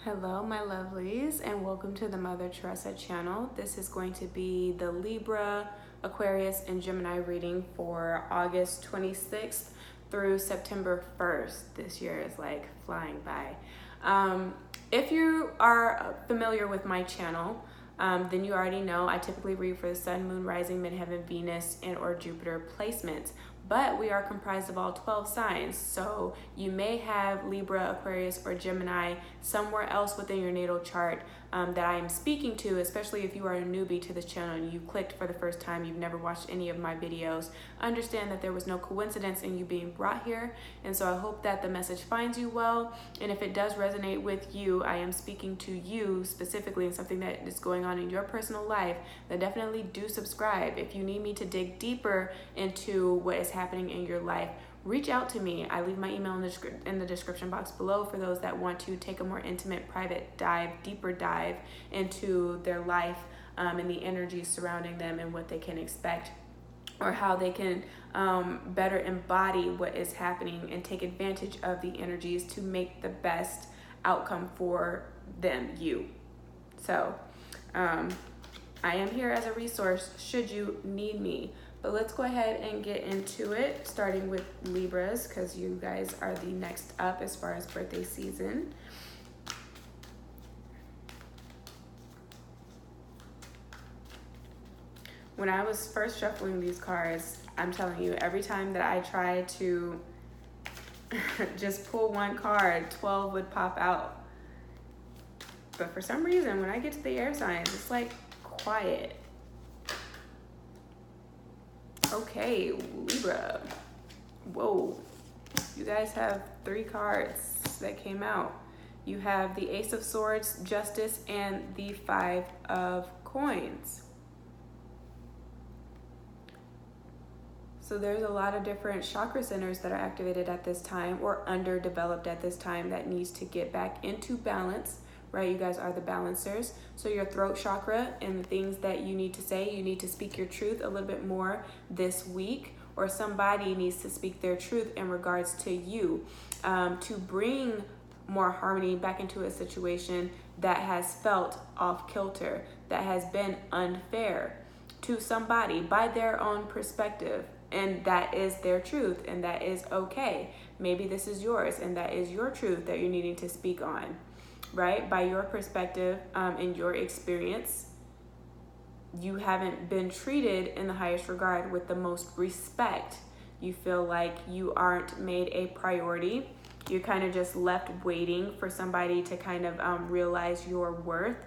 Hello, my lovelies, and welcome to the Mother Teresa channel. This is going to be the Libra, Aquarius, and Gemini reading for August 26th through September 1st. This year is like flying by. If you are familiar with my channel, then you already know I typically read for the Sun, Moon, Rising, Midheaven, Venus, and or Jupiter placements. But we are comprised of all 12 signs, so you may have Libra, Aquarius, or Gemini somewhere else within your natal chart that I am speaking to, especially if you are a newbie to this channel and you clicked for the first time, you've never watched any of my videos. Understand that there was no coincidence in you being brought here, and so I hope that the message finds you well, and if it does resonate with you, I am speaking to you specifically in something that is going on in your personal life, then definitely do subscribe. If you need me to dig deeper into what is happening in your life, reach out to me. I leave my email in the description box below for those that want to take a more intimate, private dive, deeper dive into their life and the energies surrounding them and what they can expect, or how they can better embody what is happening and take advantage of the energies to make the best outcome for them, you. So I am here as a resource should you need me. But let's go ahead and get into it, starting with Libras, because you guys are the next up as far as birthday season. When I was first shuffling these cards, I'm telling you, every time that I tried to just pull one card, 12 would pop out. But for some reason, when I get to the air signs, it's like quiet. Okay, Libra. Whoa. You guys have 3 cards that came out. You have the Ace of Swords, Justice, and the 5 of Coins. So there's a lot of different chakra centers that are activated at this time or underdeveloped at this time that needs to get back into balance. Right, you guys are the balancers. So your throat chakra and the things that you need to say, you need to speak your truth a little bit more this week, or somebody needs to speak their truth in regards to you, to bring more harmony back into a situation that has felt off kilter, that has been unfair to somebody by their own perspective. And that is their truth, and that is okay. Maybe this is yours, and that is your truth that you're needing to speak on. Right? By your perspective and your experience, you haven't been treated in the highest regard with the most respect. You feel like you aren't made a priority. You're kind of just left waiting for somebody to kind of realize your worth,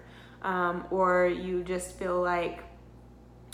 or you just feel like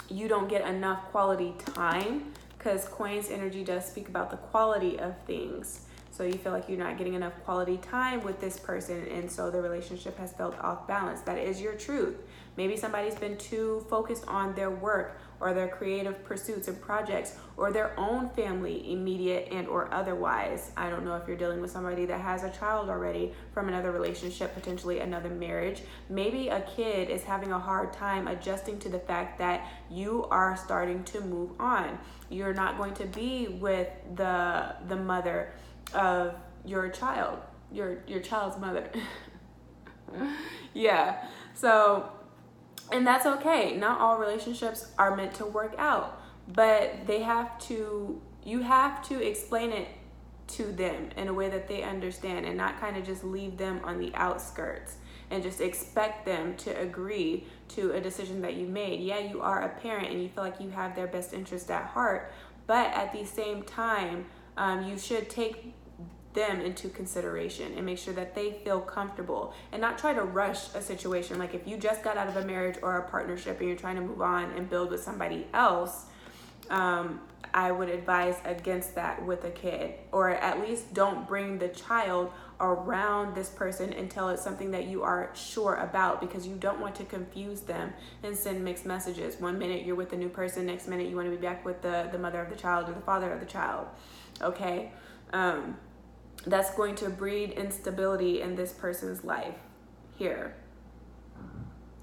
you don't get enough quality time, because Coins energy does speak about the quality of things. So you feel like you're not getting enough quality time with this person, and so the relationship has felt off balance. That is your truth. Maybe somebody's been too focused on their work or their creative pursuits and projects or their own family, immediate and or otherwise. I don't know if you're dealing with somebody that has a child already from another relationship, potentially another marriage. Maybe a kid is having a hard time adjusting to the fact that you are starting to move on. You're not going to be with the mother of your child, your child's mother. Yeah, so, and that's okay. Not all relationships are meant to work out, but you have to explain it to them in a way that they understand, and not kind of just leave them on the outskirts and just expect them to agree to a decision that you made. Yeah, you are a parent and you feel like you have their best interest at heart, but at the same time, you should take them into consideration and make sure that they feel comfortable and not try to rush a situation. Like if you just got out of a marriage or a partnership and you're trying to move on and build with somebody else, I would advise against that with a kid, or at least don't bring the child around this person until it's something that you are sure about, because you don't want to confuse them and send mixed messages. One minute you're with a new person, next minute you want to be back with the mother of the child or the father of the child. Okay? That's going to breed instability in this person's life here.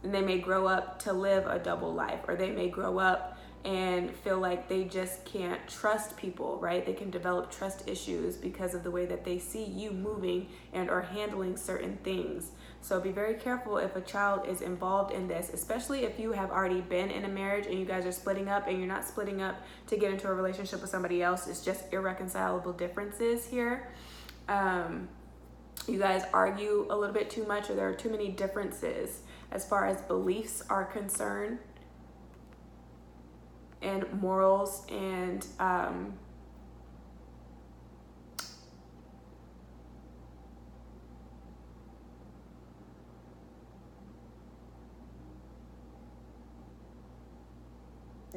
And they may grow up to live a double life, or they may grow up and feel like they just can't trust people, right? They can develop trust issues because of the way that they see you moving and or handling certain things. So be very careful if a child is involved in this, especially if you have already been in a marriage and you guys are splitting up, and you're not splitting up to get into a relationship with somebody else. It's just irreconcilable differences here. You guys argue a little bit too much, or there are too many differences as far as beliefs are concerned, and morals, and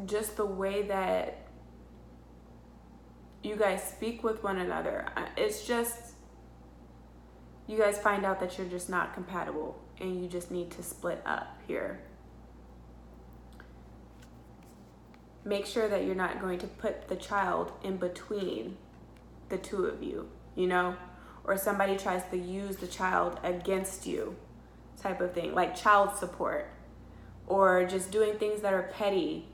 just the way that you guys speak with one another. It's just, you guys find out that you're just not compatible and you just need to split up here. Make sure that you're not going to put the child in between the two of you, you know, or somebody tries to use the child against you, type of thing, like child support, or just doing things that are petty,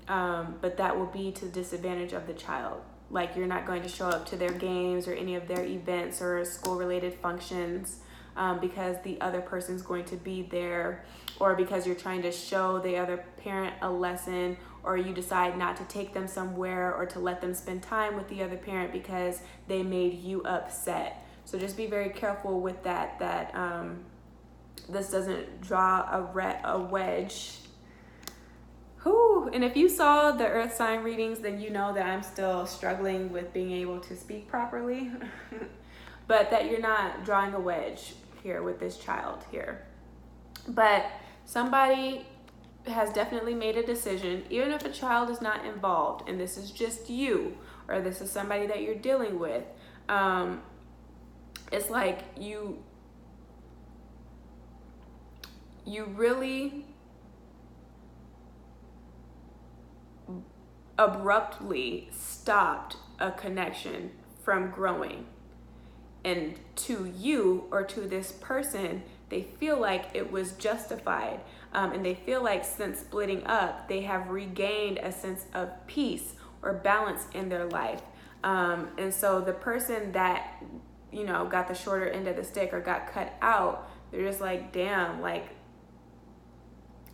but that will be to the disadvantage of the child. Like you're not going to show up to their games or any of their events or school-related functions because the other person's going to be there, or because you're trying to show the other parent a lesson, or you decide not to take them somewhere or to let them spend time with the other parent because they made you upset. So just be very careful with that, this doesn't draw a wedge. Whew. And if you saw the earth sign readings, then you know that I'm still struggling with being able to speak properly, but that you're not drawing a wedge here with this child here. But somebody has definitely made a decision, even if a child is not involved, and this is just you, or this is somebody that you're dealing with. It's like you really abruptly stopped a connection from growing, and to you or to this person, they feel like it was justified, and they feel like since splitting up, they have regained a sense of peace or balance in their life. And so the person that, you know, got the shorter end of the stick or got cut out, they're just like, damn, like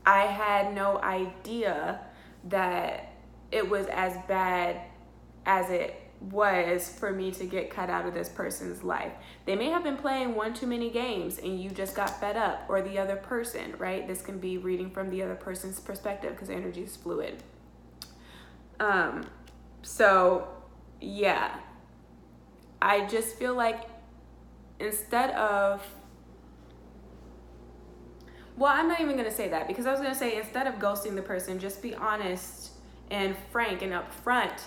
I had no idea that it was as bad as it was for me to get cut out of this person's life. They may have been playing one too many games and you just got fed up, or the other person, right? This can be reading from the other person's perspective because energy is fluid. So yeah, I just feel like instead of, well, I'm not even going to say that, because I was going to say instead of ghosting the person, just be honest and frank and upfront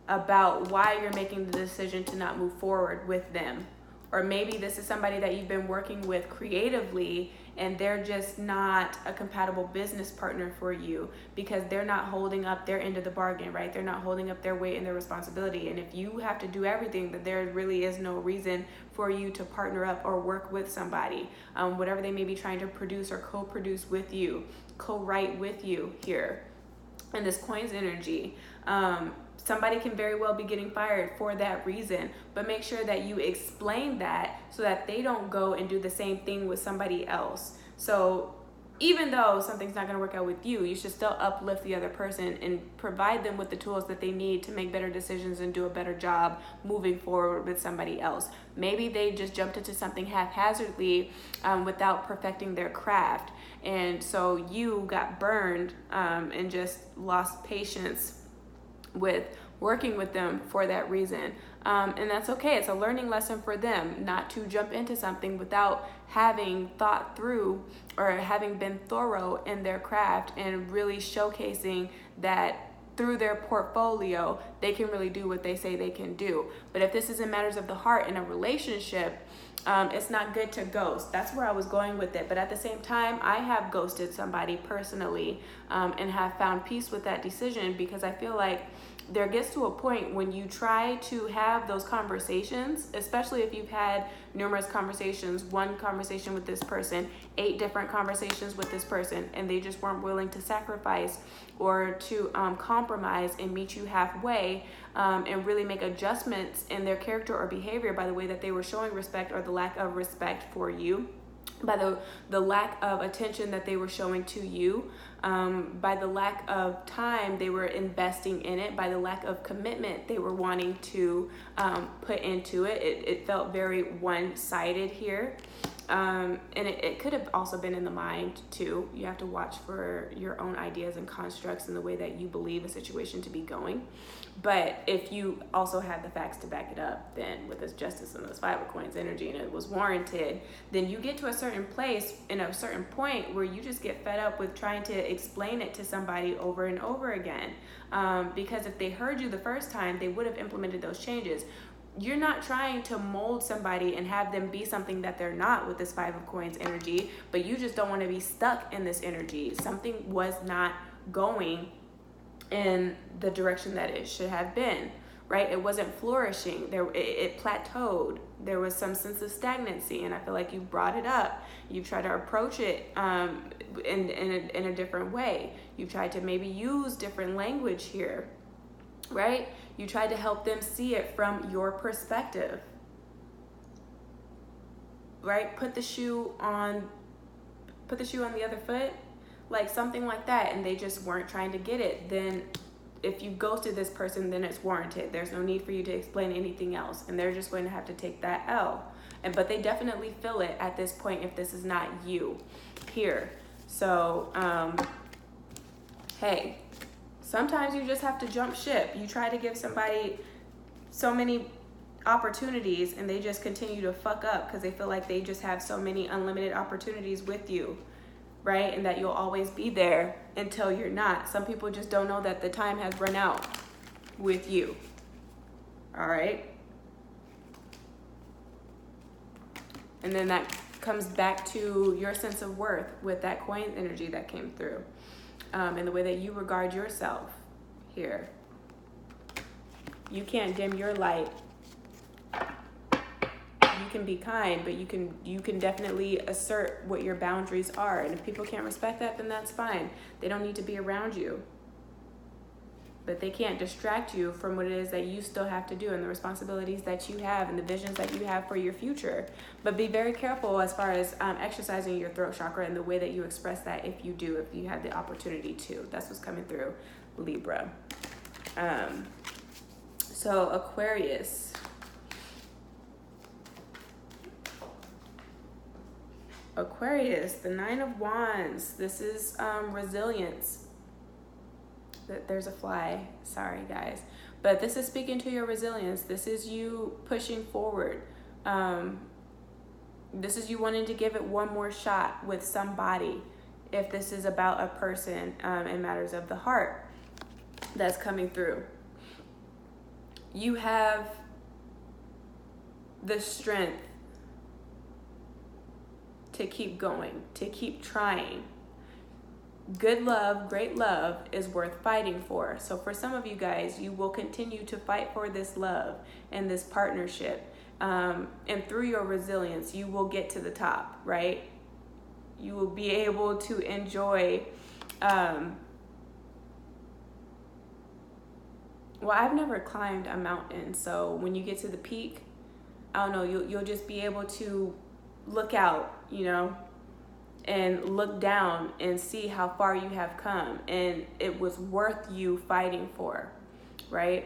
about why you're making the decision to not move forward with them. Or maybe this is somebody that you've been working with creatively and they're just not a compatible business partner for you because they're not holding up their end of the bargain, right? They're not holding up their weight and their responsibility. And if you have to do everything, then there really is no reason for you to partner up or work with somebody. Whatever they may be trying to produce or co-produce with you, co-write with you here. And this coins energy, somebody can very well be getting fired for that reason, but make sure that you explain that so that they don't go and do the same thing with somebody else. So even though something's not going to work out with you, you should still uplift the other person and provide them with the tools that they need to make better decisions and do a better job moving forward with somebody else. Maybe they just jumped into something haphazardly without perfecting their craft. And so you got burned and just lost patience with working with them for that reason. And that's okay. It's a learning lesson for them not to jump into something without having thought through or having been thorough in their craft and really showcasing that through their portfolio, they can really do what they say they can do. But if this is in matters of the heart in a relationship, it's not good to ghost. That's where I was going with it. But at the same time, I have ghosted somebody personally and have found peace with that decision because I feel like there gets to a point when you try to have those conversations, especially if you've had numerous conversations, one conversation with this person, 8 different conversations with this person, and they just weren't willing to sacrifice or to compromise and meet you halfway, and really make adjustments in their character or behavior by the way that they were showing respect or the lack of respect for you, by the lack of attention that they were showing to you, by the lack of time they were investing in it, by the lack of commitment they were wanting to put into it. It felt very one-sided here. And it could have also been in the mind too. You have to watch for your own ideas and constructs and the way that you believe a situation to be going. But if you also had the facts to back it up, then with this Justice and this 5 of Coins energy and it was warranted, then you get to a certain place in a certain point where you just get fed up with trying to explain it to somebody over and over again. Because if they heard you the first time, they would have implemented those changes. You're not trying to mold somebody and have them be something that they're not with this 5 of Coins energy, but you just don't want to be stuck in this energy. Something was not going in the direction that it should have been, right? It wasn't flourishing. It plateaued. There was some sense of stagnancy, and I feel like you brought it up. You tried to approach it in a different way. You tried to maybe use different language here, right? You tried to help them see it from your perspective, right? Put the shoe on the other foot, like something like that, and they just weren't trying to get it. Then if you ghosted this person, then it's warranted. There's no need for you to explain anything else, and they're just going to have to take that L. But they definitely feel it at this point if this is not you here. So hey, sometimes you just have to jump ship. You try to give somebody so many opportunities and they just continue to fuck up because they feel like they just have so many unlimited opportunities with you, right? And that you'll always be there until you're not. Some people just don't know that the time has run out with you. All right? And then that comes back to your sense of worth with that coin energy that came through. And the way that you regard yourself here. You can't dim your light. You can be kind, but you can definitely assert what your boundaries are. And if people can't respect that, then that's fine. They don't need to be around you. But they can't distract you from what it is that you still have to do and the responsibilities that you have and the visions that you have for your future. But be very careful as far as exercising your throat chakra and the way that you express that if you have the opportunity to. That's what's coming through, Libra. So Aquarius. Aquarius, the 9 of Wands. This is resilience. There's a fly. Sorry, guys. But this is speaking to your resilience. This is you pushing forward. This is you wanting to give it one more shot with somebody. If this is about a person in matters of the heart that's coming through. You have the strength to keep going, to keep trying. Good love, great love is worth fighting for. So for some of you guys, you will continue to fight for this love and this partnership. And through your resilience, you will get to the top, right? You will be able to enjoy. Well, I've never climbed a mountain. So when you get to the peak, I don't know, you'll just be able to look out, and look down and see how far you have come, and it was worth you fighting for, right?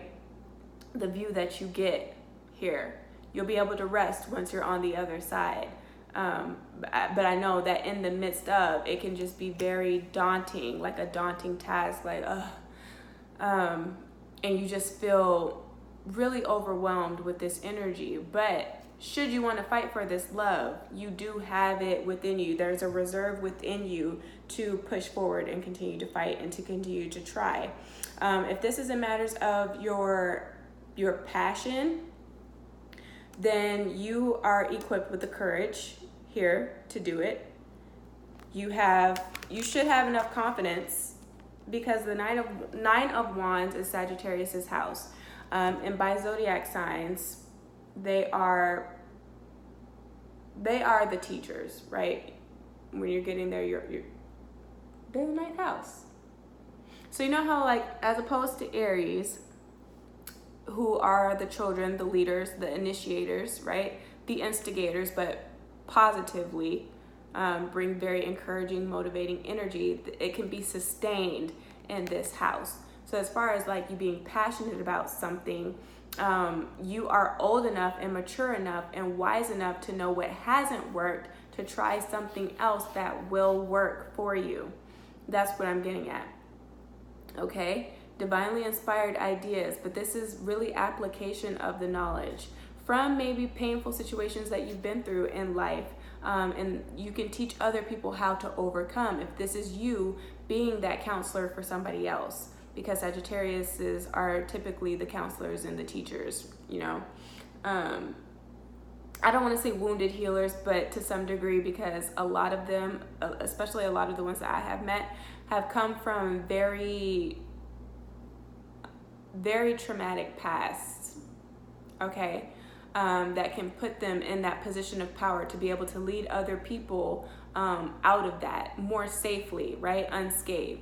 The view that you get here, you'll be able to rest once you're on the other side. But I know that in the midst of, it can just be very daunting, like a daunting task, like and you just feel really overwhelmed with this energy. But should you want to fight for this love, you do have it within you. There's a reserve within you to push forward and continue to fight and to continue to try. If this is in matters of your passion, then you are equipped with the courage here to do it. You should have enough confidence because the nine of wands is Sagittarius's house. And by zodiac signs, they are the teachers, right? When you're getting there, they're the ninth house. So you know how, like, as opposed to Aries, who are the children, the leaders, the initiators, right? The instigators, but positively bring very encouraging, motivating energy. It can be sustained in this house. So as far as like you being passionate about something, you are old enough and mature enough and wise enough to know what hasn't worked, to try something else that will work for you. That's what I'm getting at. Okay? Divinely inspired ideas, but this is really application of the knowledge from maybe painful situations that you've been through in life. And you can teach other people how to overcome if this is you being that counselor for somebody else, because Sagittariuses are typically the counselors and the teachers, you know. I don't want to say wounded healers, but to some degree, because a lot of them, especially a lot of the ones that I have met, have come from very, very traumatic pasts, okay? That can put them in that position of power to be able to lead other people out of that more safely, right? Unscathed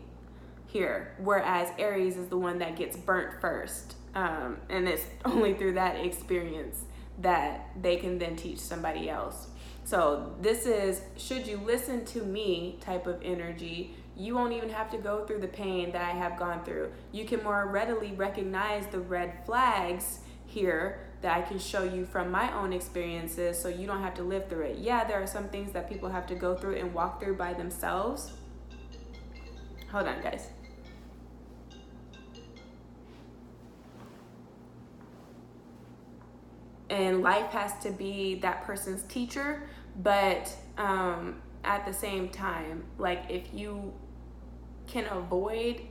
here. Whereas Aries is the one that gets burnt first. And it's only through that experience that they can then teach somebody else. So this is, should you listen to me type of energy. You won't even have to go through the pain that I have gone through. You can more readily recognize the red flags here that I can show you from my own experiences, so you don't have to live through it. Yeah, there are some things that people have to go through and walk through by themselves. Hold on, guys. And life has to be that person's teacher, but at the same time, like, if you can avoid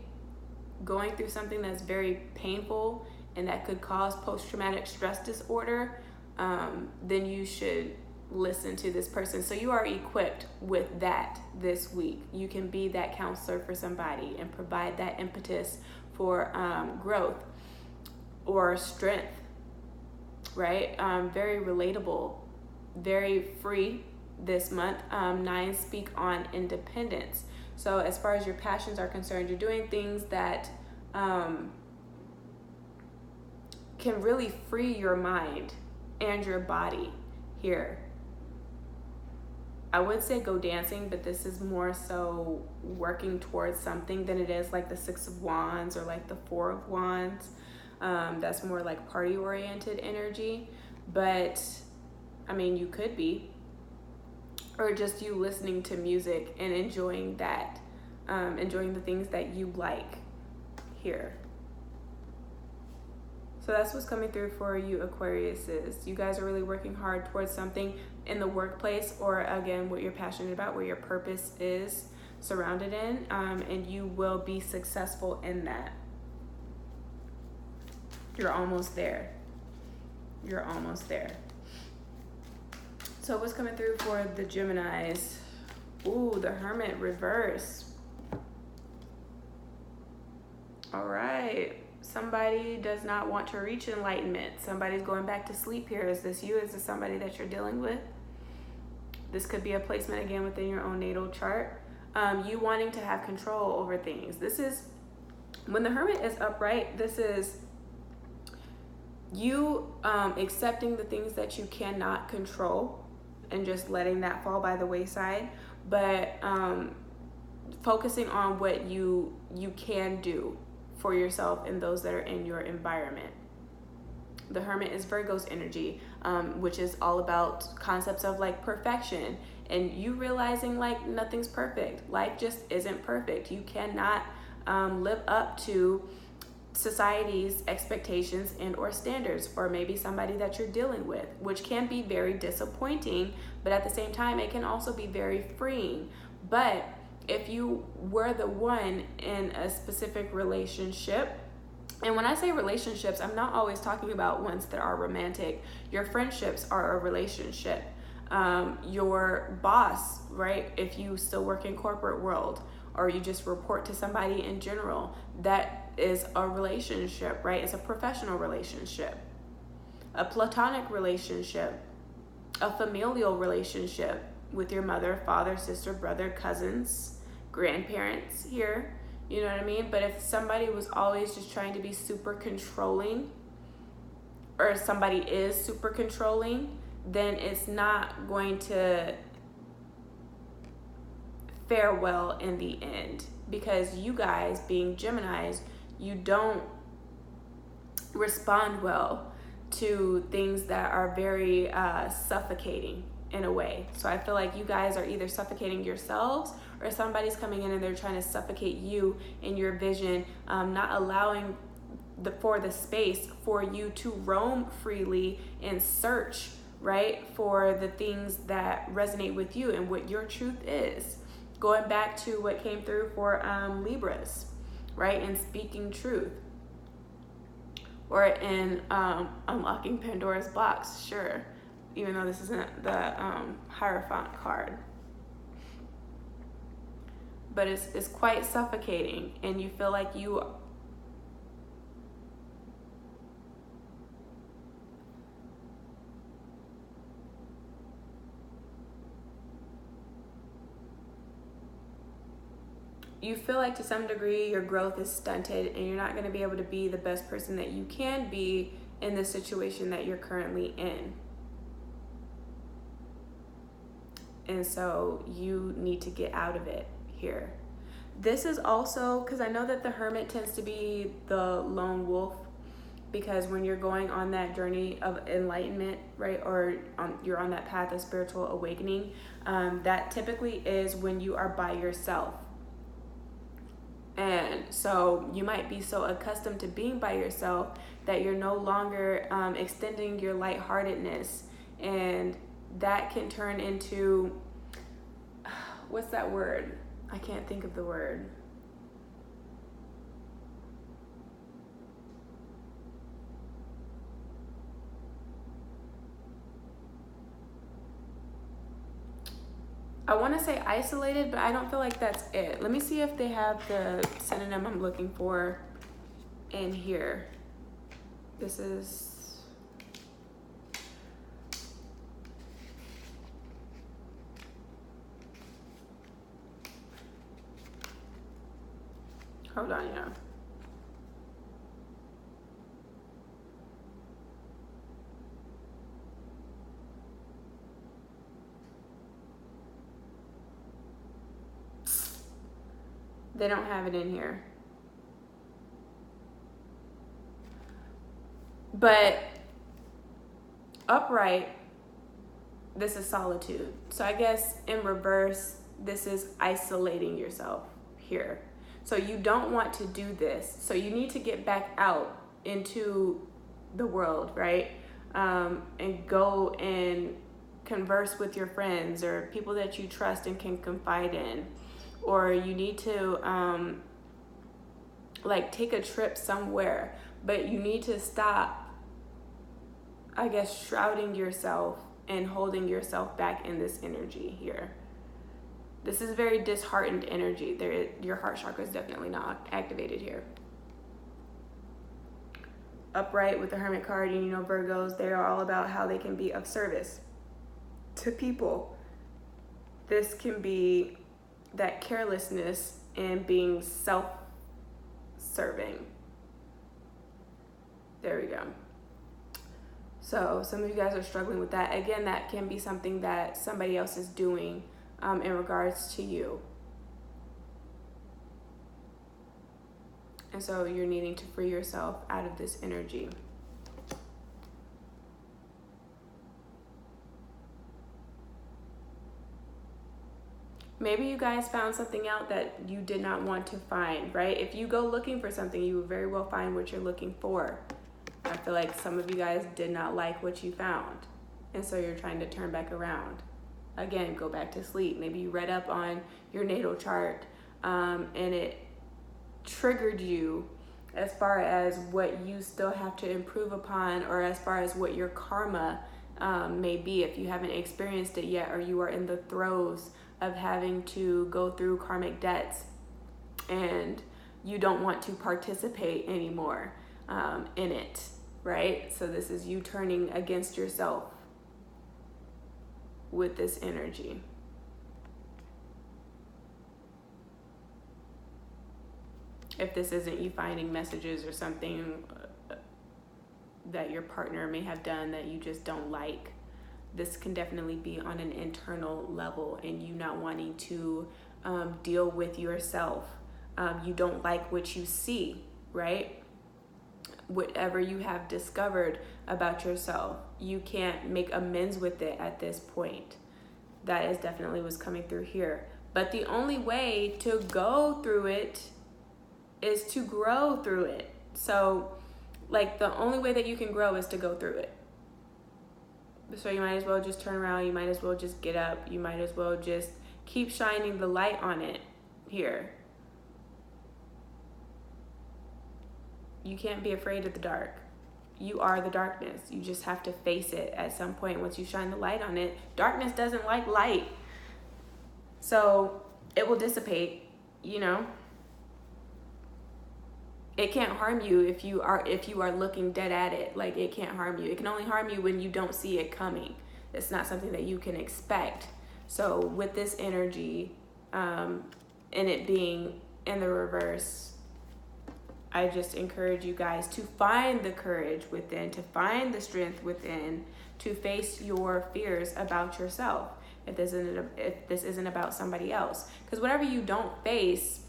going through something that's very painful and that could cause post-traumatic stress disorder, then you should listen to this person. So you are equipped with that this week. You can be that counselor for somebody and provide that impetus for growth or strength, right? Very relatable, very free this month. Nines speak on independence. So as far as your passions are concerned, you're doing things that can really free your mind and your body here. I would say go dancing, but this is more so working towards something than it is like the Six of Wands or like the Four of Wands. That's more like party oriented energy, but I mean, you could be, or just you listening to music and enjoying that, enjoying the things that you like here. So that's what's coming through for you, Aquariuses. You guys are really working hard towards something in the workplace, or again, what you're passionate about, where your purpose is surrounded in, and you will be successful in that. You're almost there. You're almost there. So what's coming through for the Geminis? Ooh, the Hermit reverse. All right. Somebody does not want to reach enlightenment. Somebody's going back to sleep here. Is this you? Is this somebody that you're dealing with? This could be a placement again within your own natal chart. You wanting to have control over things. This is, when the Hermit is upright, this is you accepting the things that you cannot control and just letting that fall by the wayside, but focusing on what you can do for yourself and those that are in your environment. The Hermit is Virgo's energy, which is all about concepts of like perfection, and you realizing like nothing's perfect. Life just isn't perfect. You cannot live up to society's expectations and or standards, or maybe somebody that you're dealing with, which can be very disappointing, but at the same time it can also be very freeing. But if you were the one in a specific relationship, and when I say relationships, I'm not always talking about ones that are romantic. Your friendships are a relationship. Your boss, right? If you still work in corporate world, or you just report to somebody in general. That is a relationship, right? It's a professional relationship, a platonic relationship, a familial relationship with your mother, father, sister, brother, cousins, grandparents here. You know what I mean? But if somebody was always just trying to be super controlling, or somebody is super controlling, then it's not going to fare well in the end, because you guys being Geminis, you don't respond well to things that are very suffocating in a way. So I feel like you guys are either suffocating yourselves, or somebody's coming in and they're trying to suffocate you in your vision, not allowing for the space for you to roam freely and search, right, for the things that resonate with you and what your truth is. Going back to what came through for Libras, right, and speaking truth, or in unlocking Pandora's box, sure, even though this isn't the Hierophant card. But it's quite suffocating, and you feel like you feel like to some degree your growth is stunted, and you're not going to be able to be the best person that you can be in the situation that you're currently in. And so you need to get out of it here. This is also, because I know that the Hermit tends to be the lone wolf, because when you're going on that journey of enlightenment, right, or you're on that path of spiritual awakening, that typically is when you are by yourself. And so you might be so accustomed to being by yourself that you're no longer extending your lightheartedness, and that can turn into, what's that word? I can't think of the word. I want to say isolated, but I don't feel like that's it. Let me see if they have the synonym I'm looking for in here. This is... Hold on, yeah. They don't have it in here. But upright, this is solitude. So I guess in reverse, this is isolating yourself here. So you don't want to do this. So you need to get back out into the world, right? And go and converse with your friends or people that you trust and can confide in. Or you need to like take a trip somewhere, but you need to stop, I guess, shrouding yourself and holding yourself back in this energy here. This is very disheartened energy. Your heart chakra is definitely not activated here. Upright with the Hermit card, and you know Virgos, they are all about how they can be of service to people. This can be that carelessness and being self-serving. There we go. So some of you guys are struggling with that. Again, that can be something that somebody else is doing in regards to you. And so you're needing to free yourself out of this energy. Maybe you guys found something out that you did not want to find, right? If you go looking for something, you will very well find what you're looking for. I feel like some of you guys did not like what you found, and so you're trying to turn back around. Again, go back to sleep. Maybe you read up on your natal chart, and it triggered you as far as what you still have to improve upon, or as far as what your karma may be if you haven't experienced it yet, or you are in the throes of having to go through karmic debts and you don't want to participate anymore in it, right? So this is you turning against yourself with this energy. If this isn't you finding messages or something that your partner may have done that you just don't like, this can definitely be on an internal level, and you not wanting to deal with yourself. You don't like what you see, right? Whatever you have discovered about yourself, you can't make amends with it at this point. That is definitely what's coming through here. But the only way to go through it is to grow through it. So like the only way that you can grow is to go through it. So you might as well just turn around. You might as well just get up. You might as well just keep shining the light on it here. You can't be afraid of the dark. You are the darkness. You just have to face it at some point. Once you shine the light on it, darkness doesn't like light. So it will dissipate, you know. It can't harm you if you are looking dead at it. Like, it can't harm you. It can only harm you when you don't see it coming. It's not something that you can expect. So with this energy, and it being in the reverse, I just encourage you guys to find the courage within, to find the strength within, to face your fears about yourself. If this isn't about somebody else, because whatever you don't face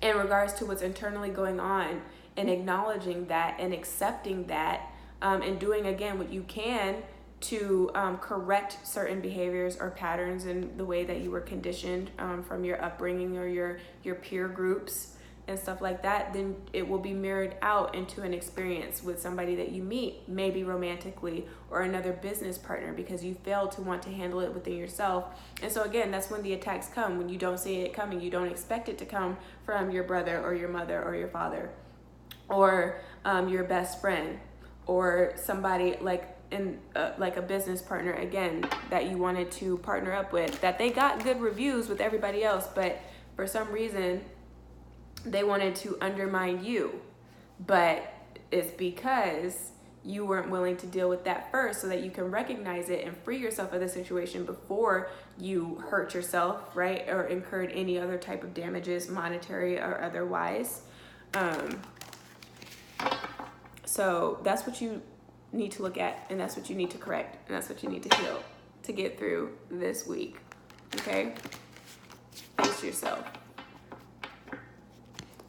in regards to what's internally going on, and acknowledging that and accepting that, and doing again what you can to correct certain behaviors or patterns in the way that you were conditioned from your upbringing or your peer groups and stuff like that, then it will be mirrored out into an experience with somebody that you meet, maybe romantically, or another business partner, because you failed to want to handle it within yourself. And so again, that's when the attacks come, when you don't see it coming. You don't expect it to come from your brother or your mother or your father or your best friend or somebody like a business partner, again, that you wanted to partner up with, that they got good reviews with everybody else, but for some reason they wanted to undermine you. But it's because you weren't willing to deal with that first, so that you can recognize it and free yourself of the situation before you hurt yourself, right? Or incurred any other type of damages, monetary or otherwise. So that's what you need to look at, and that's what you need to correct, and that's what you need to heal to get through this week. Okay? Face yourself.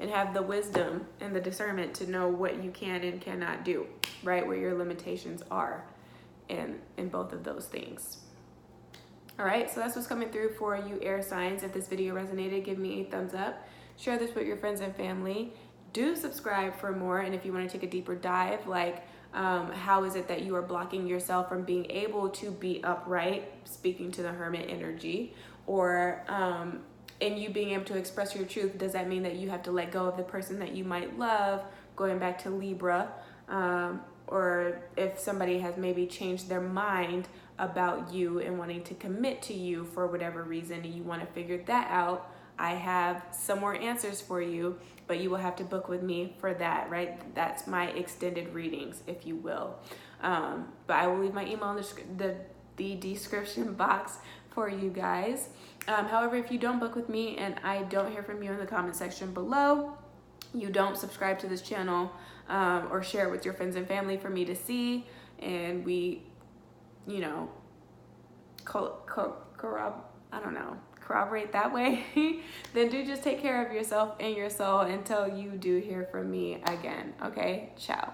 And have the wisdom and the discernment to know what you can and cannot do, right? Where your limitations are in both of those things. All right, so that's what's coming through for you air signs. If this video resonated, give me a thumbs up. Share this with your friends and family. Do subscribe for more. And if you want to take a deeper dive, like how is it that you are blocking yourself from being able to be upright, speaking to the Hermit energy, or and you being able to express your truth, does that mean that you have to let go of the person that you might love, going back to Libra, or if somebody has maybe changed their mind about you and wanting to commit to you for whatever reason, and you want to figure that out, I have some more answers for you, but you will have to book with me for that, right? That's my extended readings, if you will. But I will leave my email in the description box for you guys. However, if you don't book with me and I don't hear from you in the comment section below, you don't subscribe to this channel or share it with your friends and family for me to see, and we, you know, corroborate that way, then do just take care of yourself and your soul until you do hear from me again. Okay, ciao.